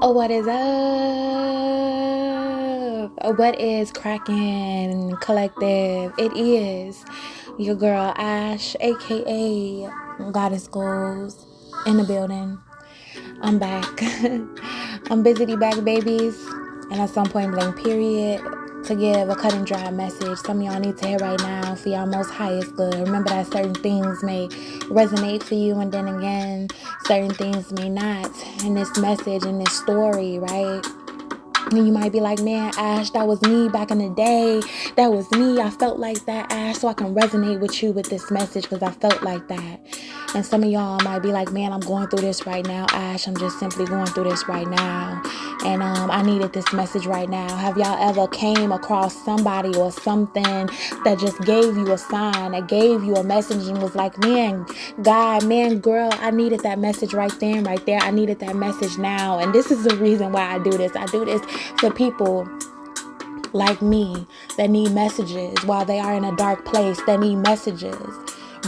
Oh, what is up? What is cracking collective? It is your girl Ash, aka Goddess Goals, in the building. I'm back. I'm busy back, babies, and at some point blank period to give a cut and dry message. Some of y'all need to hear right now for y'all most highest good. Remember that certain things may resonate for you, and then again, certain things may not. In this message, in this story, right? And you might be like, man, Ash, that was me back in the day. That was me. I felt like that, Ash. So I can resonate with you with this message because I felt like that. And some of y'all might be like, man, I'm going through this right now, Ash. I'm just simply going through this right now. And I needed this message right now. Have y'all ever came across somebody or something that just gave you a sign, that gave you a message and was like, man, God, man, girl, I needed that message right then, right there. I needed that message now. And this is the reason why I do this. I do this for people like me that need messages while they are in a dark place, that need messages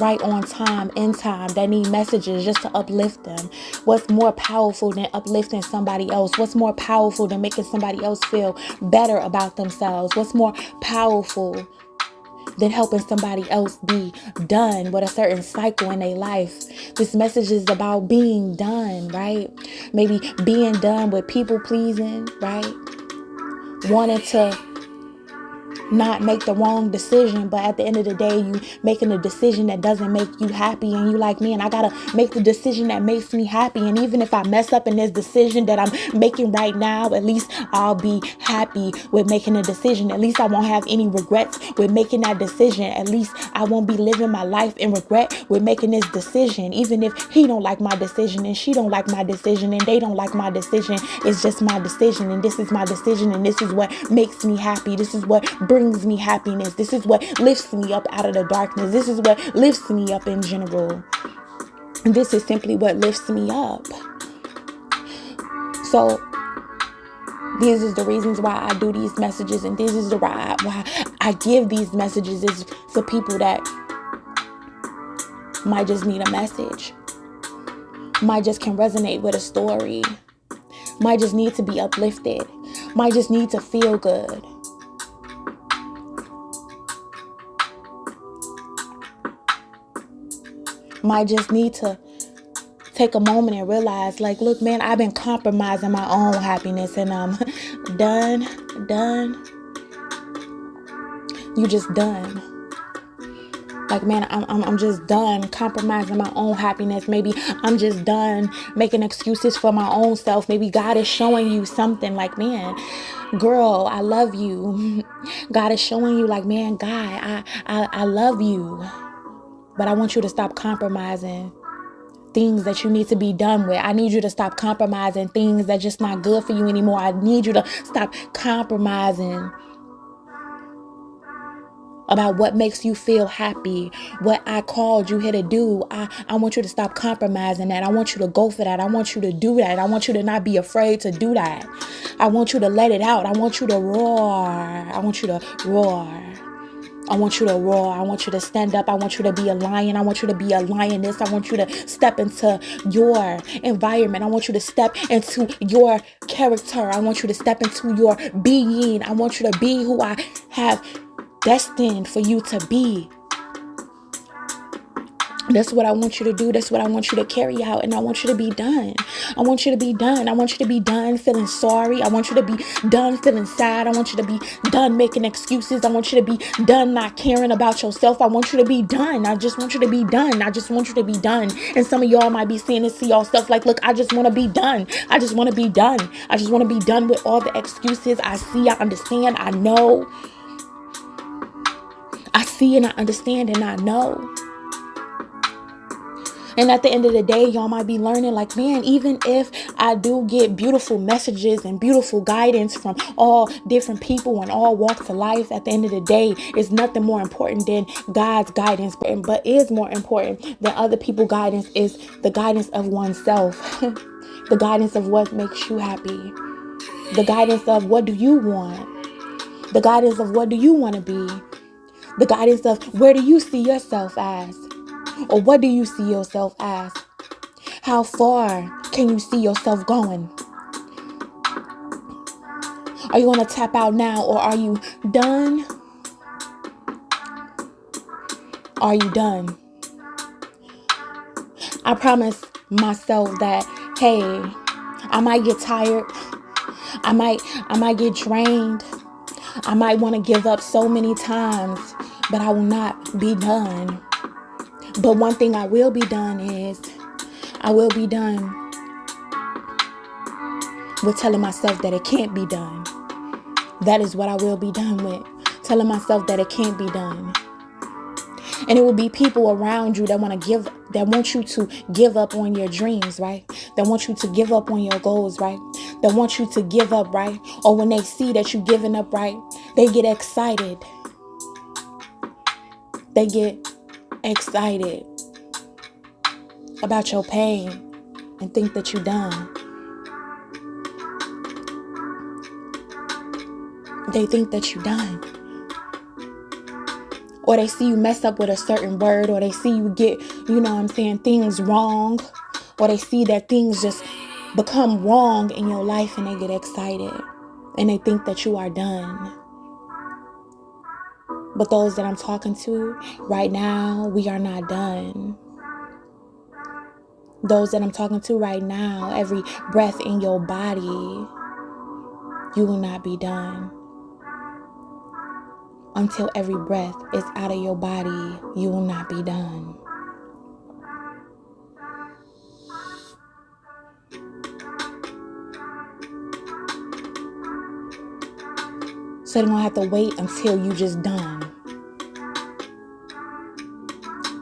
right on time, in time, that need messages just to uplift them. What's more powerful than uplifting somebody else? What's more powerful than making somebody else feel better about themselves? What's more powerful than helping somebody else be done with a certain cycle in their life? This message is about being done, right? Maybe being done with people pleasing, right? Wanting to not make the wrong decision, but at the end of the day, you making a decision that doesn't make you happy, and you like, man, I gotta make the decision that makes me happy. And even if I mess up in this decision that I'm making right now, at least I'll be happy with making a decision. At least I won't have any regrets with making that decision. At least I won't be living my life in regret with making this decision. Even if he don't like my decision and she don't like my decision and they don't like my decision, it's just my decision, and this is my decision, and this is what makes me happy. This is what brings me happiness. This is what lifts me up out of the darkness. This is what lifts me up in general. And this is simply what lifts me up. So these is the reasons why I do these messages, and this is the why I give these messages is for people that might just need a message, might just can resonate with a story, might just need to be uplifted, might just need to feel good. Might just need to take a moment and realize, like, look, man, I've been compromising my own happiness, and I'm done. You just done. Like, man, I'm just done compromising my own happiness. Maybe I'm just done making excuses for my own self. Maybe God is showing you something like, man, girl, I love you. God is showing you like, man, guy, I love you. But I want you to stop compromising things that you need to be done with. I need you to stop compromising things that just not good for you anymore. I need you to stop compromising about what makes you feel happy, what I called you here to do. I want you to stop compromising that. I want you to go for that. I want you to do that. I want you to not be afraid to do that. I want you to let it out. I want you to roar. I want you to roar. I want you to roar. I want you to stand up. I want you to be a lion. I want you to be a lioness. I want you to step into your environment. I want you to step into your character. I want you to step into your being. I want you to be who I have destined for you to be. That's what I want you to do. That's what I want you to carry out. And I want you to be done. I want you to be done. I want you to be done feeling sorry. I want you to be done feeling sad. I want you to be done making excuses. I want you to be done not caring about yourself. I want you to be done. I just want you to be done. I just want you to be done. And some of y'all might be saying this to yourself like, look, I just want to be done. I just want to be done. I just want to be done with all the excuses. I see, I understand, I know. I see and I understand and I know. And at the end of the day, y'all might be learning like, man, even if I do get beautiful messages and beautiful guidance from all different people and all walks of life, at the end of the day, it's nothing more important than God's guidance. But is more important than other people's guidance is the guidance of oneself. The guidance of what makes you happy. The guidance of what do you want. The guidance of what do you want to be. The guidance of where do you see yourself as? Or what do you see yourself as? How far can you see yourself going? Are you going to tap out now, or are you done? Are you done? I promise myself that, hey, I might get tired. I might get drained. I might want to give up so many times, but I will not be done. But one thing I will be done is, I will be done with telling myself that it can't be done. That is what I will be done with. Telling myself that it can't be done. And it will be people around you that want you to give up on your dreams, right? That want you to give up on your goals, right? That want you to give up, right? Or when they see that you're giving up, right? They get excited. They get excited about your pain and think that you're done. They think that you're done. Or they see you mess up with a certain word, or they see you get, things wrong, or they see that things just become wrong in your life and they get excited and they think that you are done. But those that I'm talking to right now, we are not done. Those that I'm talking to right now, every breath in your body, you will not be done. Until every breath is out of your body, you will not be done. So they don't have to wait until you just done.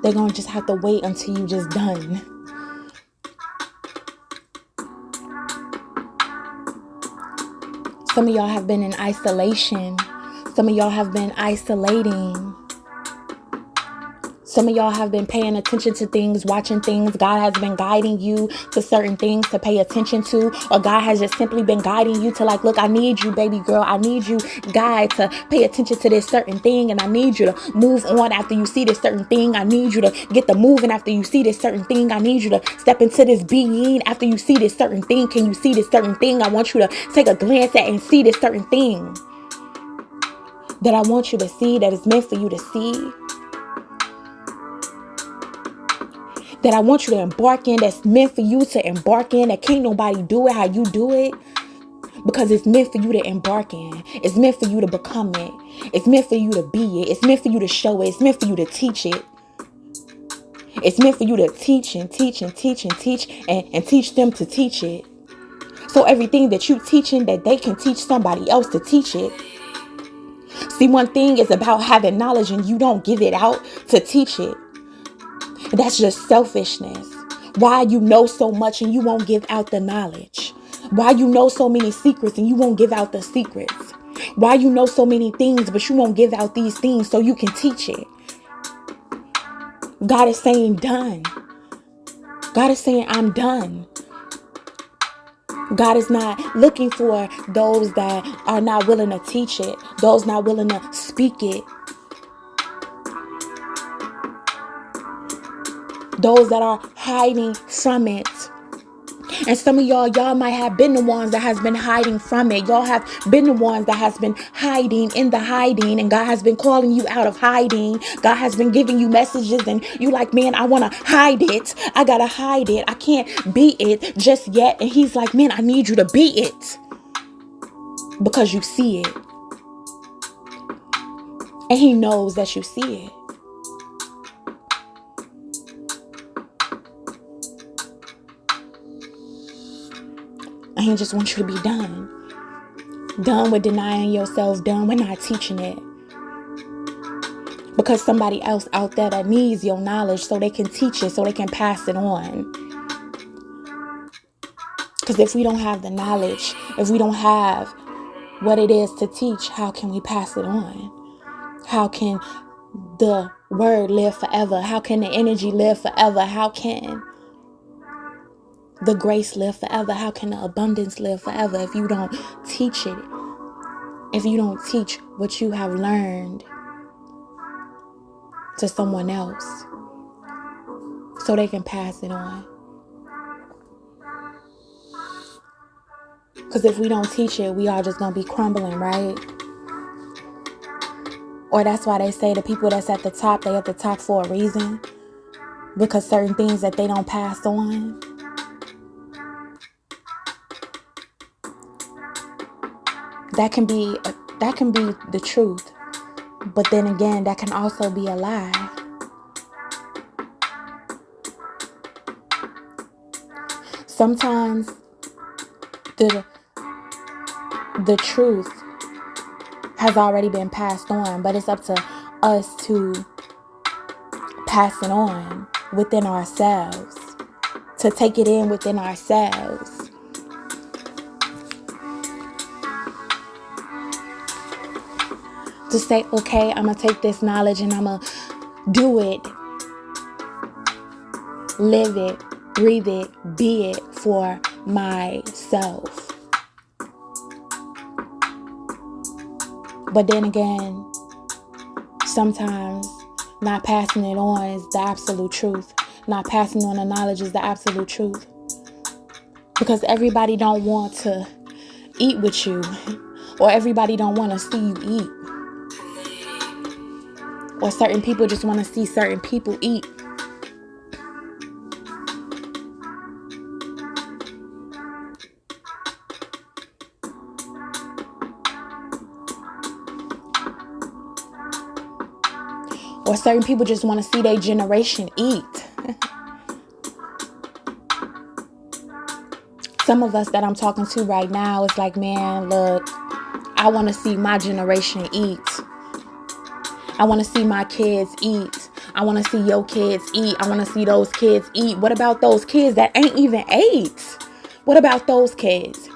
They're going to just have to wait until you just done. Some of y'all have been in isolation. Some of y'all have been isolating. Some of y'all have been paying attention to things, watching things. God has been guiding you to certain things to pay attention to. Or God has just simply been guiding you to like, look, I need you, baby girl. I need you, guy, to pay attention to this certain thing. And I need you to move on after you see this certain thing. I need you to get the moving after you see this certain thing. I need you to step into this being after you see this certain thing. Can you see this certain thing? I want you to take a glance at and see this certain thing that I want you to see, that is meant for you to see. That I want you to embark in, that's meant for you to embark in, that can't nobody do it how you do it, because it's meant for you to embark in. It's meant for you to become it. It's meant for you to be it. It's meant for you to show it. It's meant for you to teach it. It's meant for you to teach and teach and teach and teach and teach them to teach it. So everything that you teaching, that they can teach somebody else to teach it. See, one thing is about having knowledge and you don't give it out to teach it. That's just selfishness. Why you know so much and you won't give out the knowledge? Why you know so many secrets and you won't give out the secrets? Why you know so many things but you won't give out these things so you can teach it? God is saying done. God is saying I'm done. God is not looking for those that are not willing to teach it, those not willing to speak it, those that are hiding from it. And some of y'all might have been the ones that has been hiding from it. Y'all have been the ones that has been hiding in the hiding, and God has been calling you out of hiding. God has been giving you messages and you like, man, I want to hide it. I got to hide it. I can't be it just yet. And he's like, man, I need you to be it because you see it. And he knows that you see it. And he just wants you to be done. Done with denying yourself. Done with not teaching it. Because somebody else out there that needs your knowledge so they can teach it, so they can pass it on. Because if we don't have the knowledge, if we don't have what it is to teach, how can we pass it on? How can the word live forever? How can the energy live forever? How can the grace live forever? How can the abundance live forever if you don't teach it? If you don't teach what you have learned to someone else so they can pass it on. Because if we don't teach it, we are just going to be crumbling, right? Or that's why they say the people that's at the top, they at the top for a reason. Because certain things that they don't pass on. That can be the truth. But then again, that can also be a lie. Sometimes the truth has already been passed on, but it's up to us to pass it on within ourselves, to take it in within ourselves. To say, okay, I'm going to take this knowledge and I'm going to do it, live it, breathe it, be it for myself. But then again, sometimes not passing it on is the absolute truth. Not passing on the knowledge is the absolute truth. Because everybody don't want to eat with you. Or everybody don't want to see you eat. Or certain people just want to see certain people eat. Or certain people just want to see their generation eat. Some of us that I'm talking to right now, it's like, man, look, I want to see my generation eat. I want to see my kids eat. I want to see your kids eat. I want to see those kids eat. What about those kids that ain't even 8? What about those kids?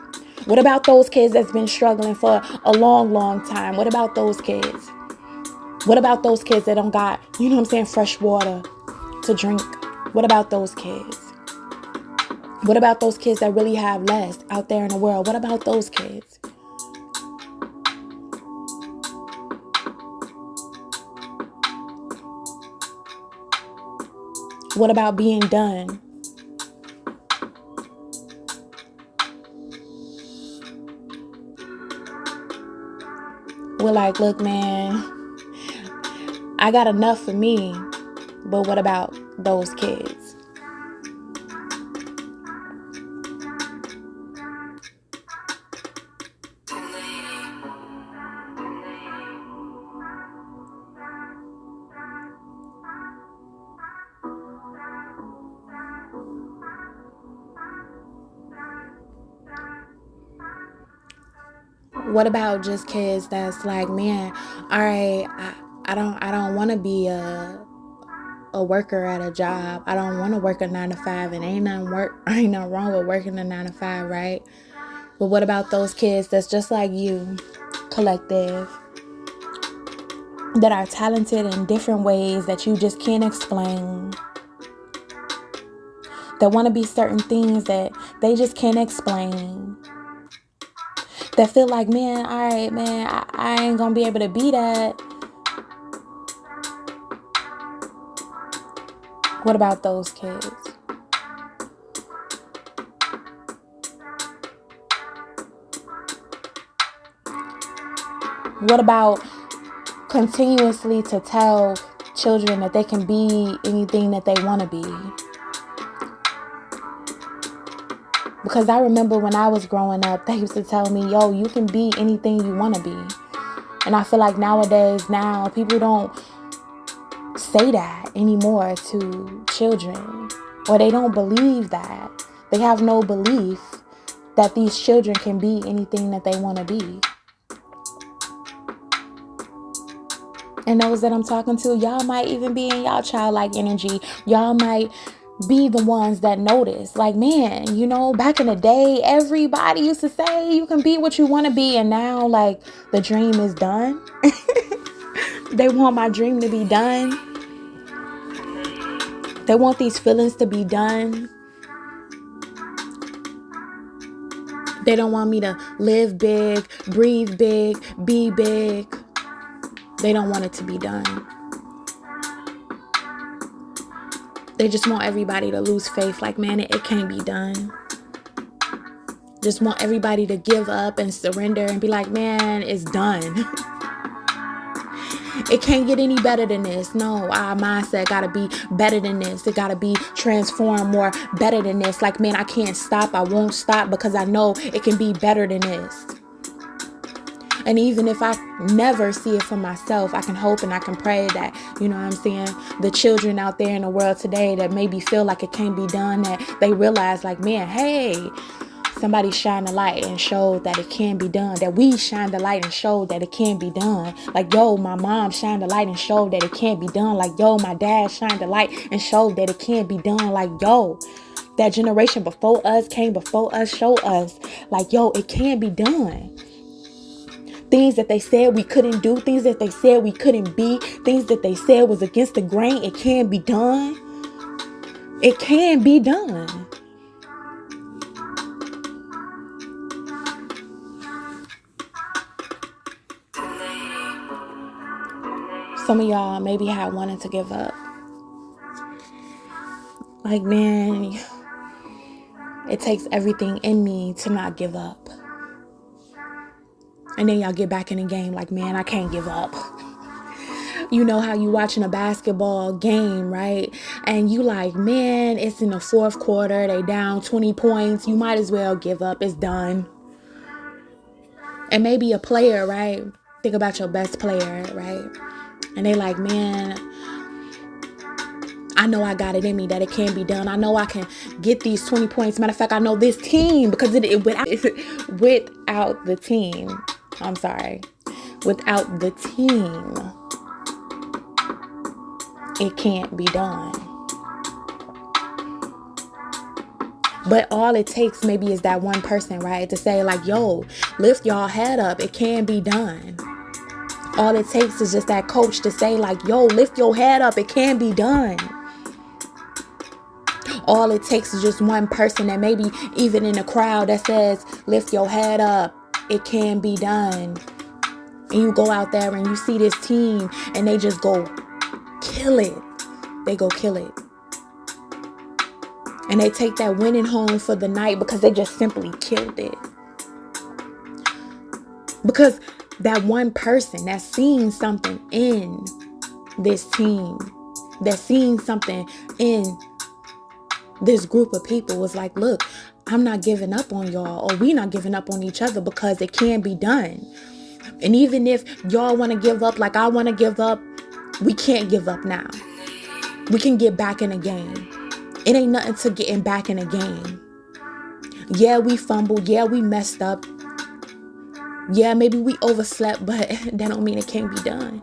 What about those kids that's been struggling for a long, long time? What about those kids? What about those kids that don't got, fresh water to drink? What about those kids? What about those kids that really have less out there in the world? What about those kids? What about being done? We're like, look, man, I got enough for me, but what about those kids? What about just kids that's like, man, all right, I don't want to be a worker at a job. I don't want to work a 9 to 5, and ain't nothing wrong with working a 9 to 5, right? But what about those kids that's just like you, collective, that are talented in different ways that you just can't explain, that want to be certain things that they just can't explain, that feel like, man, all right, man, I ain't gonna be able to be that. What about those kids? What about continuously to tell children that they can be anything that they want to be? Because I remember when I was growing up, they used to tell me, yo, you can be anything you want to be. And I feel like nowadays, people don't say that anymore to children. Or they don't believe that. They have no belief that these children can be anything that they want to be. And those that I'm talking to, y'all might even be in y'all childlike energy. Y'all might be the ones that notice. Like, man, back in the day, everybody used to say you can be what you want to be. And now, like, the dream is done. They want my dream to be done. They want these feelings to be done. They don't want me to live big, breathe big, be big. They don't want it to be done. They just want everybody to lose faith. Like, man, it can't be done. Just want everybody to give up and surrender and be like, man, it's done. It can't get any better than this. No, our mindset gotta be better than this. It gotta be transformed more better than this. Like, man, I can't stop. I won't stop because I know it can be better than this. And even if I never see it for myself, I can hope and I can pray that, you know what I'm saying, the children out there in the world today that maybe feel like it can't be done, that they realize like, man, hey, somebody shined the light and showed that it can be done. That we shine the light and showed that it can be done. Like, yo, my mom shined the light and showed that it can't be done. Like, yo, my dad shined the light and showed that it can't be done. Like, yo, that generation before us came before us, showed us like, yo, it can be done. Things that they said we couldn't do, things that they said we couldn't be, things that they said was against the grain, it can be done. It can be done. Some of y'all maybe had wanted to give up. Like, man, it takes everything in me to not give up. And then y'all get back in the game like, man, I can't give up. You know how you watching a basketball game, right? And you like, man, it's in the fourth quarter. They down 20 points. You might as well give up. It's done. And maybe a player, right? Think about your best player, right? And they like, man, I know I got it in me that it can be done. I know I can get these 20 points. Matter of fact, I know this team, because without the team, I'm sorry, without the team, it can't be done. But all it takes maybe is that one person, right, to say like, yo, lift y'all head up. It can be done. All it takes is just that coach to say like, yo, lift your head up. It can be done. All it takes is just one person, and maybe even in the crowd, that says, lift your head up. It can be done. And you go out there and you see this team and they just go kill it. They go kill it. And they take that winning home for the night because they just simply killed it. Because that one person that's seeing something in this team, that's seeing something in this group of people, was like, look, I'm not giving up on y'all, or we not giving up on each other, because it can be done. And even if y'all want to give up like I want to give up, we can't give up now. We can get back in the game. It ain't nothing to getting back in the game. Yeah, we fumbled. Yeah, we messed up. Yeah, maybe we overslept, but that don't mean it can't be done.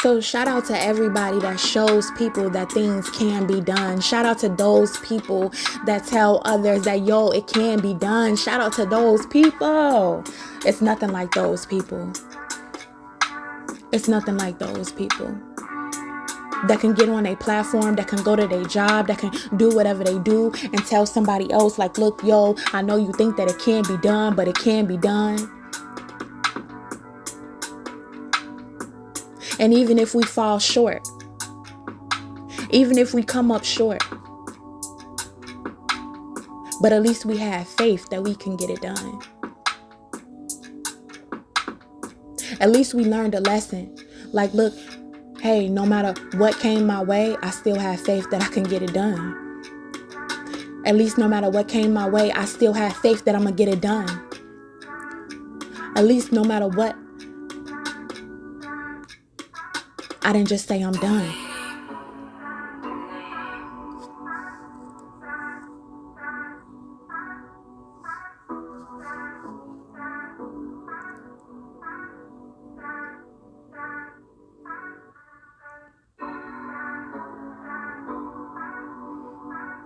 So shout out to everybody that shows people that things can be done. Shout out to those people that tell others that, yo, it can be done. Shout out to those people. It's nothing like those people. It's nothing like those people that can get on a platform, that can go to their job, that can do whatever they do and tell somebody else like, look, yo, I know you think that it can't be done, but it can be done. And even if we fall short, even if we come up short, but at least we have faith that we can get it done. At least we learned a lesson. Like, look, hey, no matter what came my way, I still have faith that I can get it done. At least no matter what came my way, I still have faith that I'm going to get it done. At least no matter what, I didn't just say I'm done.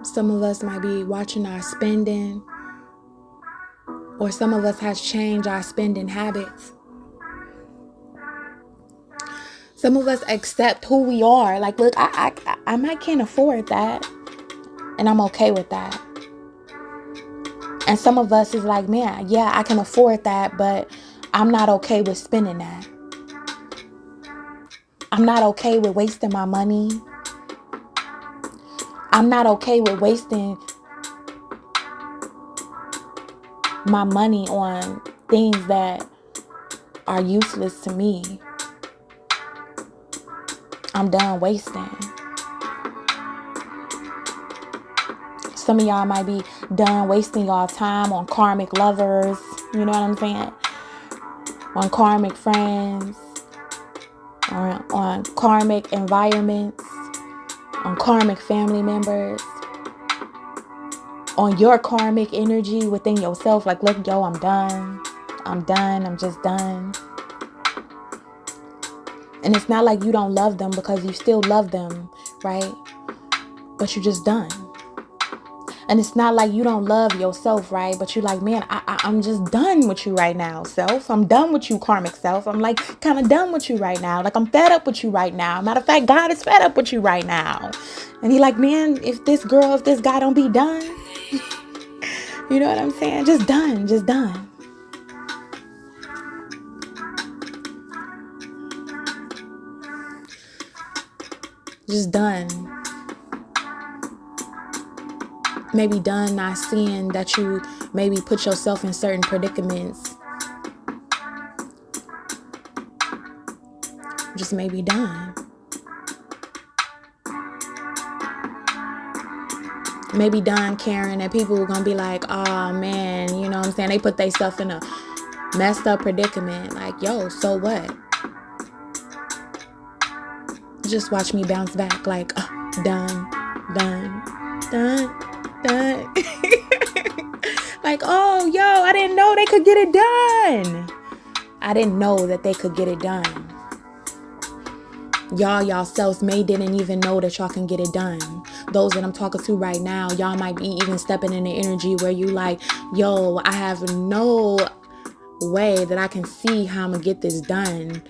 Some of us might be watching our spending, or some of us has changed our spending habits. Some of us accept who we are. Like, look, I might can't afford that, and I'm okay with that. And some of us is like, man, yeah, I can afford that, but I'm not okay with spending that. I'm not okay with wasting my money. I'm not okay with wasting my money on things that are useless to me. I'm done wasting. Some of y'all might be done wasting y'all time on karmic lovers. You know what I'm saying? On karmic friends. Or on karmic environments. On karmic family members. On your karmic energy within yourself. Like, look, yo, I'm done. I'm done. I'm just done. And it's not like you don't love them, because you still love them, right? But you're just done. And it's not like you don't love yourself, right? But you're like, man, I'm just done with you right now, self. I'm done with you, karmic self. I'm like kind of done with you right now. Like, I'm fed up with you right now. Matter of fact, God is fed up with you right now. And he like, man, if this guy don't be done, you know what I'm saying? Just done, just done. Just done. Maybe done not seeing that you maybe put yourself in certain predicaments. Just maybe done. Maybe done caring that people are going to be like, oh man, you know what I'm saying? They put their stuff in a messed up predicament. Like, yo, so what? Just watch me bounce back. Like, done. Like, oh, yo, I didn't know they could get it done. I didn't know that they could get it done. Y'all selves may didn't even know that y'all can get it done. Those that I'm talking to right now, y'all might be even stepping in the energy where you like, yo, I have no way that I can see how I'm gonna get this done,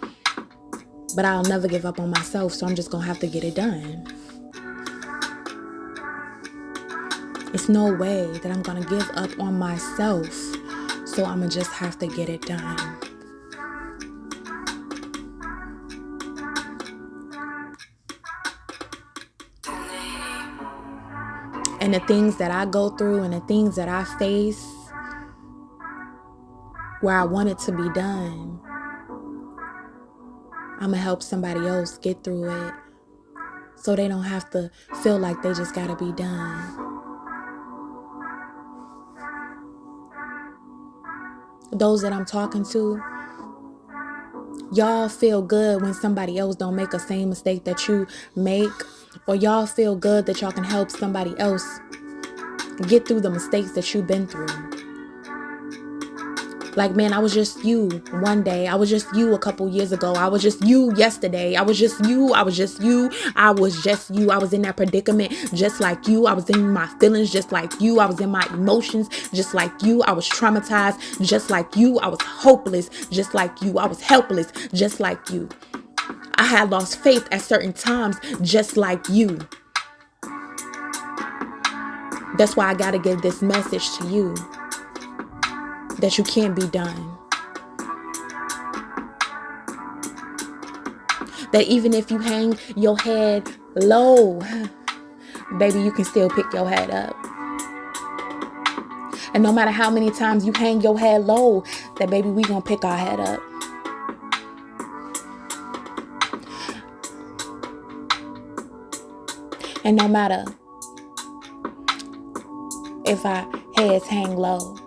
but I'll never give up on myself, so I'm just gonna have to get it done. It's no way that I'm gonna give up on myself, so I'm gonna just have to get it done. And the things that I go through and the things that I face where I want it to be done, I'm going to help somebody else get through it so they don't have to feel like they just got to be done. Those that I'm talking to, y'all feel good when somebody else don't make the same mistake that you make, or y'all feel good that y'all can help somebody else get through the mistakes that you've been through. Like, man, I was just you one day. I was just you a couple years ago. I was just you yesterday. I was just you. I was just you. I was just you. I was in that predicament just like you. I was in my feelings just like you. I was in my emotions just like you. I was traumatized just like you. I was hopeless just like you. I was helpless just like you. I had lost faith at certain times just like you. That's why I got to give this message to you. That you can't be done. That even if you hang your head low, baby, you can still pick your head up. And no matter how many times you hang your head low, that baby, we gonna pick our head up. And no matter if our heads hang low,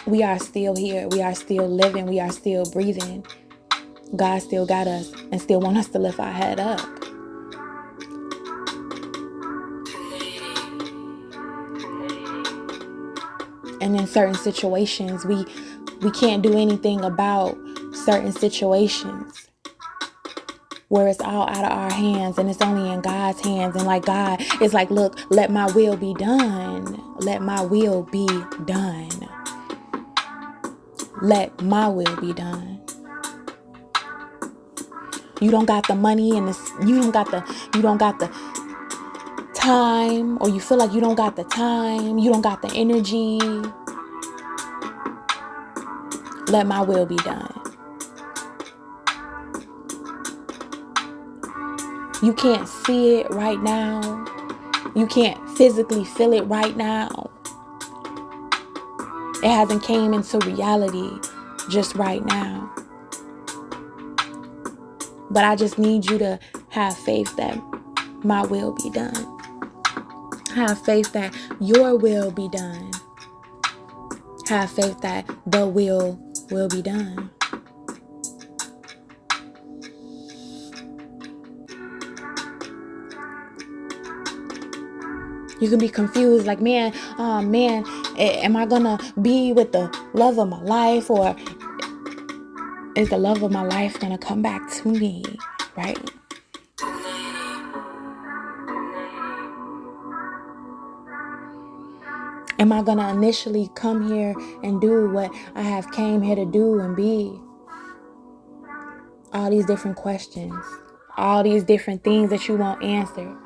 we are still here. We are still living. We are still breathing. God still got us and still want us to lift our head up. And in certain situations, we can't do anything about certain situations where it's all out of our hands and it's only in God's hands. And like God is like, look, let my will be done. Let my will be done. Let my will be done. You don't got the money and you don't got the time, or you feel like you don't got the time, you don't got the energy, let my will be done. You can't see it right now. You can't physically feel it right now. It hasn't came into reality just right now. But I just need you to have faith that my will be done. Have faith that your will be done. Have faith that the will be done. You can be confused, like, man, am I gonna be with the love of my life, or is the love of my life gonna come back to me, right? Am I gonna initially come here and do what I have came here to do and be? All these different questions, all these different things that you won't answer.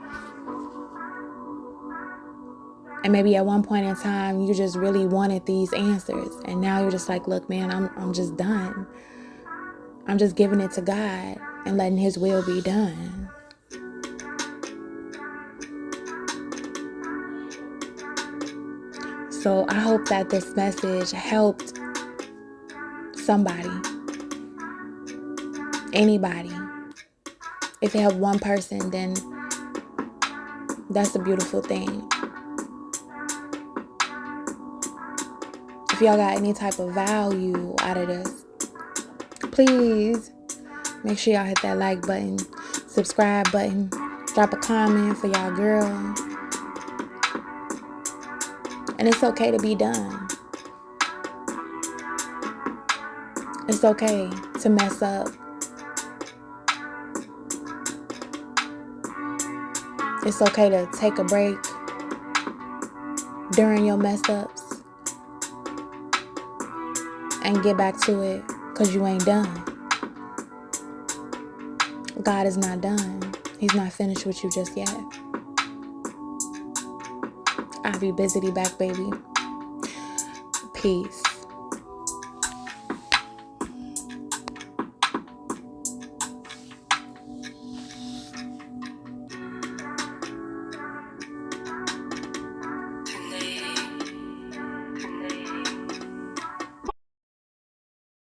And maybe at one point in time, you just really wanted these answers. And now you're just like, look, man, I'm just done. I'm just giving it to God and letting his will be done. So I hope that this message helped somebody, anybody. If it helped one person, then that's a beautiful thing. If y'all got any type of value out of this, please make sure y'all hit that like button, subscribe button, drop a comment for y'all girl. And it's okay to be done. It's okay to mess up. It's okay to take a break during your mess ups and get back to it, because you ain't done. God is not done. He's not finished with you just yet. I'll be busy back, baby. Peace.